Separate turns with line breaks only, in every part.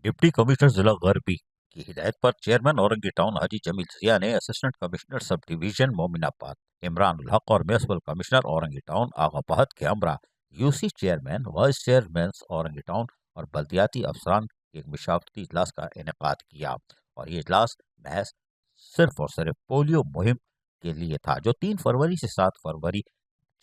Deputy commissioner जिला गरबी की हिदायत पर चेयरमैन औरंगी टाउन हाजी जमील जिया ने assistant commissioner sub division Mominabad Imran ul Haq और municipal commissioner Orangi town Agha Fahad के हमरा UC chairman vice chairman Orangi town और बल्दियाती अफसरान के एक मशावरती इजलास का इनेकाद किया। और ये इजलास महज सिर्फ और सिर्फ पोलियो मुहिम के लिए था जो 3 फरवरी से 7 फरवरी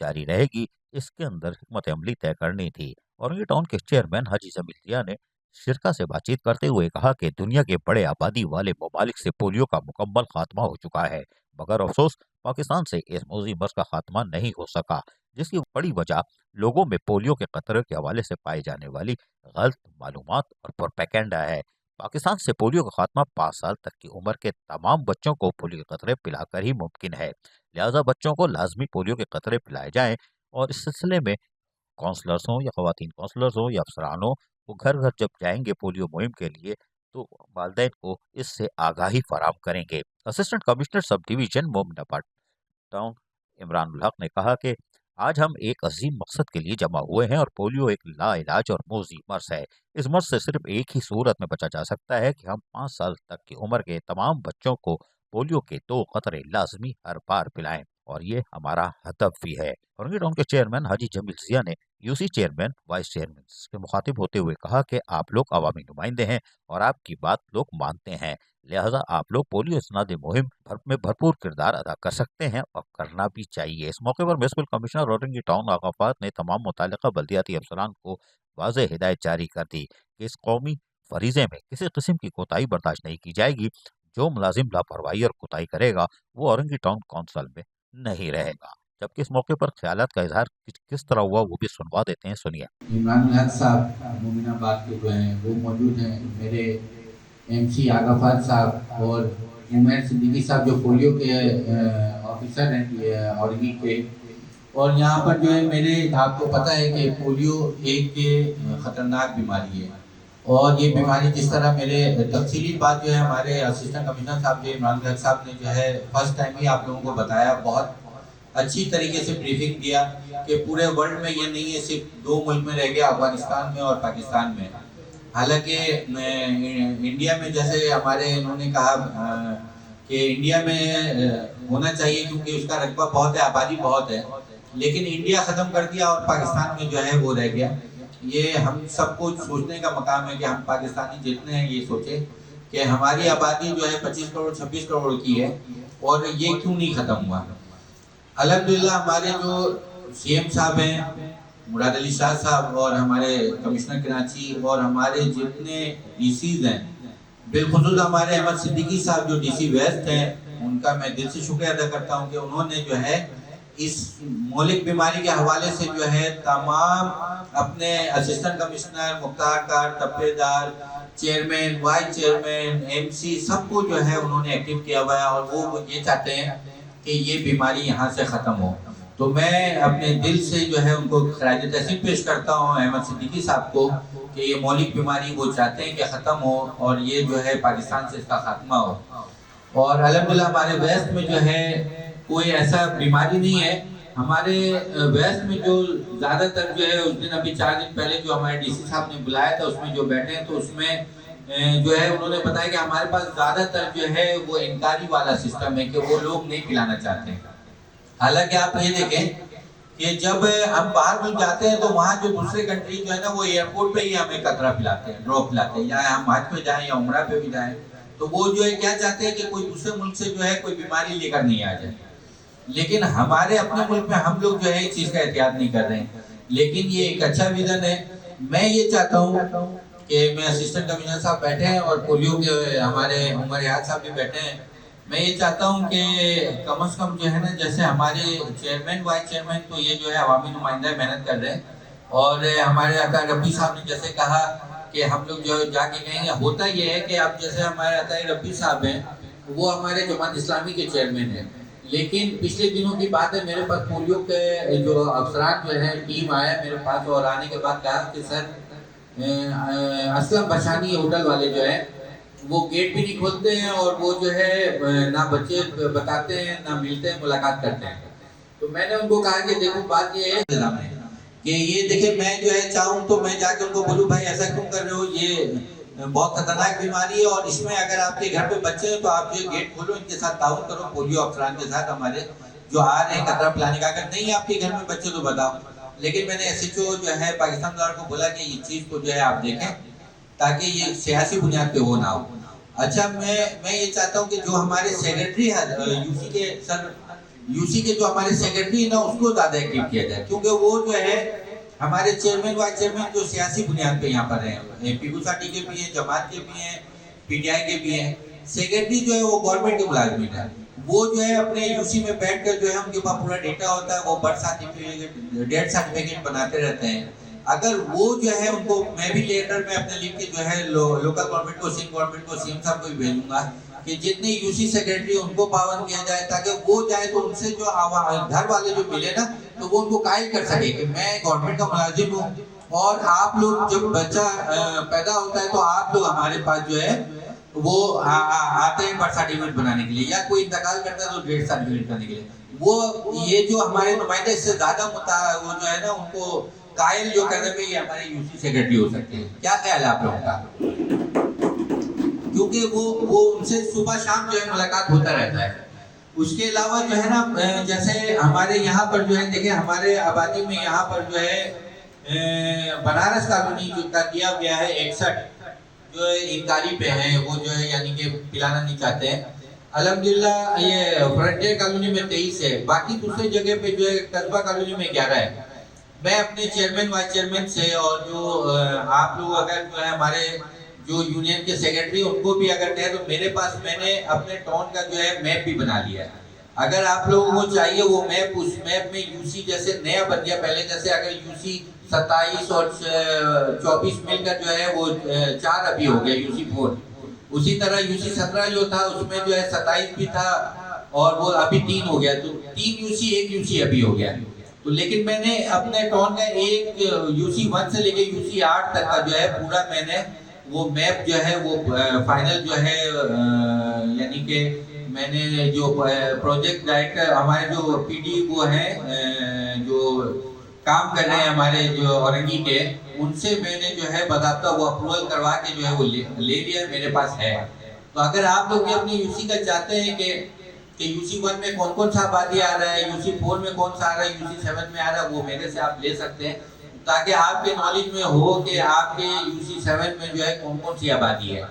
जारी रहेगी। इसके अंदर हिकमत अमली तय करनी थी। औरंगी टाउन के चेयरमैन हाजी जमील जिया ने शिरका से बातचीत करते हुए कहा कि दुनिया के बड़े आबादी वाले ममालिक से पोलियो का मुकम्मल खात्मा हो चुका है, मगर अफसोस पाकिस्तान से इस मौजी मर्ज का खात्मा नहीं हो सका, जिसकी बड़ी वजह लोगों में पोलियो के खतरे के हवाले से पाई जाने वाली गलत मालूमात और प्रोपेगेंडा है। पाकिस्तान से पोलियो का खात्मा 5 साल तक की उम्र के तमाम बच्चों को पोलियो के खतरे पिलाकर ही मुमकिन है। लिहाजा बच्चों को लाजमी पोलियो के खतरे पिलाए जाएं और इस सिलसिले में काउंसलर्स हों या खवातीन काउंसलर्स हों या अफसरान हों, वो घर घर जब जाएंगे पोलियो मुहिम के लिए तो वालदैन को इससे आगाही फराहम करेंगे। Assistant commissioner sub division Mominabad town Imran ul Haq ने कहा कि आज हम एक अजीम मकसद के लिए जमा हुए हैं और पोलियो एक लाइलाज और मोजी मर्ज है। इस मर्ज से सिर्फ एक ही सूरत में बचा जा सकता है कि हम 5 साल तक की उम्र के तमाम बच्चों को पोलियो के 2 खतरे लाजमी हर बार पिलाएं, और ये हमारा हदफ भी है। औरंगी टाउन के चेयरमैन हाजी जमील जिया ने यूसी चेयरमैन वाइस चेयरमैन के मुखातिब होते हुए कहा कि आप लोग अवामी नुमाइंदे हैं और आपकी बात लोग मानते हैं, लिहाजा आप लोग पोलियो इसनादी मुहिम में भरपूर किरदार अदा कर सकते हैं और करना भी चाहिए। इस मौके पर म्यूनसिपल कमिश्नर औरंगी टाउन आगाफात ने तमाम मुतल्लिका बल्दियाती अफसरान को वाज़ेह हिदायत जारी कर दी कि इस कौमी फरीजे में किसी किस्म की कोताही बर्दाश्त नहीं की जाएगी। जो मुलाजिम लापरवाही और कोताही करेगा वो औरंगी टाउन काउंसिल में नहीं रहेगा। जबकि इस मौके पर ख्यालात का इजहार किस तरह हुआ वो भी सुनवा देते हैं, सुनिए।
इमरान हक साहब मोमिनाबाद के जो हैं वो मौजूद हैं, मेरे एमसी आगाफात साहब और उमैर सिद्दीकी साहब जो पोलियो के ऑफिसर हैं औरंगी के, और यहाँ पर जो है मेरे आपको पता है कि पोलियो एक ख़तरनाक बीमारी है और ये बीमारी जिस तरह मेरे तफसीली बात जो है हमारे असिस्टेंट कमिश्नर साहब जो इमरान हक साहब ने जो है फर्स्ट टाइम ही आप लोगों को बताया, बहुत अच्छी तरीके से ब्रीफिंग दिया कि पूरे वर्ल्ड में ये नहीं है सिर्फ 2 मुल्क में रह गया, अफगानिस्तान में और पाकिस्तान में। हालांकि इंडिया में जैसे हमारे इन्होंने कहा कि इंडिया में होना चाहिए क्योंकि उसका रकबा बहुत है, आबादी बहुत है, लेकिन इंडिया ख़त्म कर दिया और पाकिस्तान में जो है वो रह गया। ये हम सबको सोचने का मकाम है कि हम पाकिस्तानी जितने हैं ये सोचें कि हमारी आबादी जो है 25 करोड़ 26 करोड़ की है और ये क्यों नहीं ख़त्म हुआ। अल्हम्दुलिल्लाह हमारे जो सीएम साहब हैं मुराद अली शाह साहब और हमारे कमिश्नर कराची और हमारे जितने डीसीज हैं, बिलखुसूस हमारे अहमद सिद्दीकी साहब जो डीसी वेस्ट हैं, उनका मैं दिल से शुक्रिया अदा करता हूं कि उन्होंने जो है इस मौलिक बीमारी के हवाले से जो है तमाम अपने असिस्टेंट कमिश्नर, मुख्तारकार, तब्बेदार, चेयरमैन, वाइस चेयरमैन, एमसी सबको जो है उन्होंने एक्टिव किया हुआ है और वो ये चाहते हैं कि ये बीमारी यहाँ से ख़त्म हो। तो मैं अपने दिल से जो है उनको खराज तहसीन पेश करता हूँ अहमद सिद्दीकी साहब को कि ये मौलिक बीमारी वो चाहते हैं कि ख़त्म हो और ये जो है पाकिस्तान से इसका खात्मा हो। और अल्हम्दुलिल्लाह हमारे वेस्ट में जो है कोई ऐसा बीमारी नहीं है। हमारे वेस्ट में जो ज़्यादातर जो है उस दिन अभी 4 दिन पहले जो हमारे डीसी साहब ने बुलाया था उसमें जो बैठे हैं तो उसमें जो है उन्होंने बताया कि हमारे पास ज़्यादातर जो है वो इनकारी वाला सिस्टम है कि वो लोग नहीं पिलाना चाहते हैं। हालांकि आप ये देखें कि जब हम बाहर मुल्क जाते हैं तो वहाँ जो दूसरे कंट्री जो है ना वो एयरपोर्ट पे ही हमें कतरा पिलाते हैं, ड्रॉप पिलाते हैं, या हम हज पे जाएं या उम्रा पे भी जाएं तो वो जो है क्या चाहते हैं कि कोई दूसरे मुल्क से जो है कोई बीमारी लेकर नहीं आ जाए। लेकिन हमारे अपने मुल्क में हम लोग जो है इस चीज़ का एहतियात नहीं कर रहे हैं, लेकिन ये एक अच्छा विजन है। मैं ये चाहता हूँ कि मैं असिस्टेंट कमिश्नर साहब बैठे हैं और पोलियो के हमारे उमर याद साहब भी बैठे हैं। मैं ये चाहता हूँ कि कम से कम जो है ना जैसे हमारे चेयरमैन वाइस चेयरमैन तो ये जो है अवामी नुमाइंदा मेहनत कर रहे हैं और हमारे अता रब्बी साहब ने जैसे कहा कि हम लोग जो जाके कहेंगे, होता ये है कि अब जैसे हमारे अता रब्बी साहब हैं वो हमारे जमात इस्लामी के चेयरमैन हैं, लेकिन पिछले दिनों की बात है मेरे पास पोलियो के जो अफसरान जो है टीम आया मेरे पास और आने के बाद कहा कि सर असलम बशानी होटल वाले जो है वो गेट भी नहीं खोलते हैं और वो जो है ना बच्चे बताते हैं ना मिलते हैं मुलाकात करते हैं। तो मैंने उनको कहा कि देखो बात ये है कि ये देखिए मैं जो है चाहूँ तो मैं जाके उनको बोलूँ भाई ऐसा क्यों कर रहे हो, ये
بہت خطرناک بیماری ہے، اور اس میں اگر آپ کے گھر پہ بچے ہیں تو آپ جو گیٹ کھولو، ان کے ساتھ تعاون کرو، پولیو افسران کے ساتھ ہمارے جو آ رہے ہیں قطرہ پلانے کا. اگر نہیں آپ کے گھر میں بچے تو بتاؤ. لیکن میں نے ایس ایچ او جو ہے پاکستان دار کو بولا کہ یہ چیز کو جو ہے آپ دیکھیں تاکہ یہ سیاسی بنیاد پہ وہ نہ ہو. اچھا میں یہ چاہتا ہوں کہ جو ہمارے سیکرٹری ہے یو سی کے جو ہمارے سیکرٹری ہے نا، اس کو زیادہ ایکٹیو کیا جائے، کیونکہ وہ جو ہے ہمارے چیئرمین وائس چیئرمین جو سیاسی بنیاد پہ یہاں پر ہیں، پیپلز پارٹی کے بھی ہیں، جماعت کے بھی ہیں، پی ٹی آئی کے بھی ہیں. سیکرٹری جو ہے وہ گورنمنٹ کے ملازمین ہے، وہ جو ہے اپنے یو سی میں بیٹھ کر جو ہے ان کے پاس پورا ڈیٹا ہوتا ہے، وہ برتھ سرٹیفکیٹ ڈیتھ سرٹیفکیٹ بناتے رہتے ہیں. اگر وہ جو ہے ان کو میں بھی لیٹر میں اپنے لکھ کے جو ہے لوکل گورنمنٹ کو، سندھ گورنمنٹ کو، سی ایم صاحب کو بھی بھیجوں گا کہ جتنے یو سی سیکرٹری ان کو پابند کیا جائے، تاکہ وہ جائے تو ان سے جو گھر والے جو ملے نا تو وہ ان کو قائل کر سکے کہ میں گورنمنٹ کا ملازم ہوں، اور آپ لوگ جب بچہ پیدا ہوتا ہے تو آپ لوگ ہمارے پاس جو ہے وہ آتے ہیں برتھ سرٹیفکیٹ بنانے کے لیے، یا کوئی انتقال کرتا ہے تو ڈیتھ سرٹیفکیٹ بنانے کے لیے. وہ یہ جو ہمارے نمائندے اس سے زیادہ وہ جو ہے نا ان کو قائل جو کرنے میں یہ ہمارے یو سی سیکرٹری ہو سکتے ہیں. کیا خیال ہے آپ لوگوں کا؟ کیونکہ وہ ان سے صبح شام جو ہے ملاقات ہوتا رہتا ہے. اس کے علاوہ جو ہے نا جیسے ہمارے یہاں پر جو ہے دیکھیں ہمارے آبادی میں یہاں پر جو ہے بنارس کالونی جو کا دیا گیا ہے 61 جو انکاری پہ ہیں، وہ جو ہے یعنی کہ پلانا نہیں چاہتے ہیں. الحمدللہ یہ فرنٹیر کالونی میں 23 ہے، باقی دوسرے جگہ پہ جو ہے قصبہ کالونی میں 11 ہے. میں اپنے چیئرمین وائس چیئرمین سے اور جو آپ لوگ اگر جو ہے ہمارے جو یونین کے سیکرٹری ان کو بھی اگر کہیں تو میرے پاس میں نے اپنے ٹاؤن کا جو ہے میپ بھی بنا لیا ہے. اگر آپ لوگوں کو چاہیے وہ میپ، اس میپ میں یو سی جیسے نیا بن گیا، پہلے جیسے اگر یو سی 27 اور 24 مل کر جو ہے وہ 4 ابھی ہو گیا یو سی 4. اسی طرح یو سی 17 جو تھا اس میں جو ہے 27 بھی تھا اور وہ ابھی 3 ہو گیا، تو 3 یو سی 1 یو سی ابھی ہو گیا. تو لیکن میں نے اپنے ٹاؤن کا ایک یو سی 1 سے لے کے یو سی 8 تک کا جو ہے پورا میں نے وہ میپ جو ہے وہ فائنل جو ہے یعنی کہ میں نے جو پروجیکٹ ڈائریکٹر ہمارے جو پی ڈی وہ ہیں جو کام کر رہے ہیں ہمارے جو اورنگی کے، ان سے میں نے جو ہے باضابطہ وہ اپروول کروا کے جو ہے وہ لے لیا، میرے پاس ہے. تو اگر آپ لوگ بھی اپنی یو سی کا چاہتے ہیں کہ یو سی 1 میں کون سا آبادی آ رہا ہے، یو سی 4 میں کون سا آ رہا ہے، یو سی 7 میں آ رہا ہے، وہ میرے سے آپ لے سکتے ہیں تاکہ آپ کے نالج میں ہو کہ آپ کے یو سی 7 میں جو ہے کون سی آبادی ہے.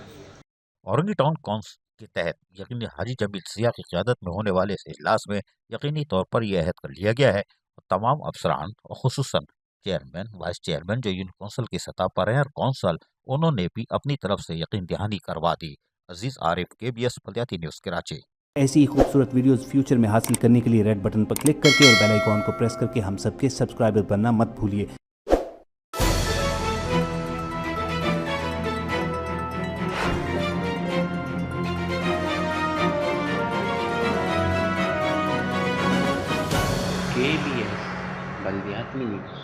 اورنگی ٹاؤن کونسل کے تحت یقینی حاجی جمیل سیاہ کی قیادت میں ہونے والے اس اجلاس میں یقینی طور پر یہ عہد کر لیا گیا ہے اور تمام افسران اور خصوصاً چیئرمین وائس چیئرمین جو یونین کونسل کی سطح پر ہیں اور کونسل انہوں نے بھی اپنی طرف سے یقین دہانی کروا دی. عزیز عارف KBS بلدیاتی نیوز کراچی.
ایسی ہی خوبصورت ویڈیوز فیوچر میں حاصل کرنے کے لیے ریڈ بٹن پر کلک کر کے اور بیل آئیکن کو پریس کر کے ہم سب کے سبسکرائبر بننا مت بھولیے.
KBS بلدیاتی نیوز.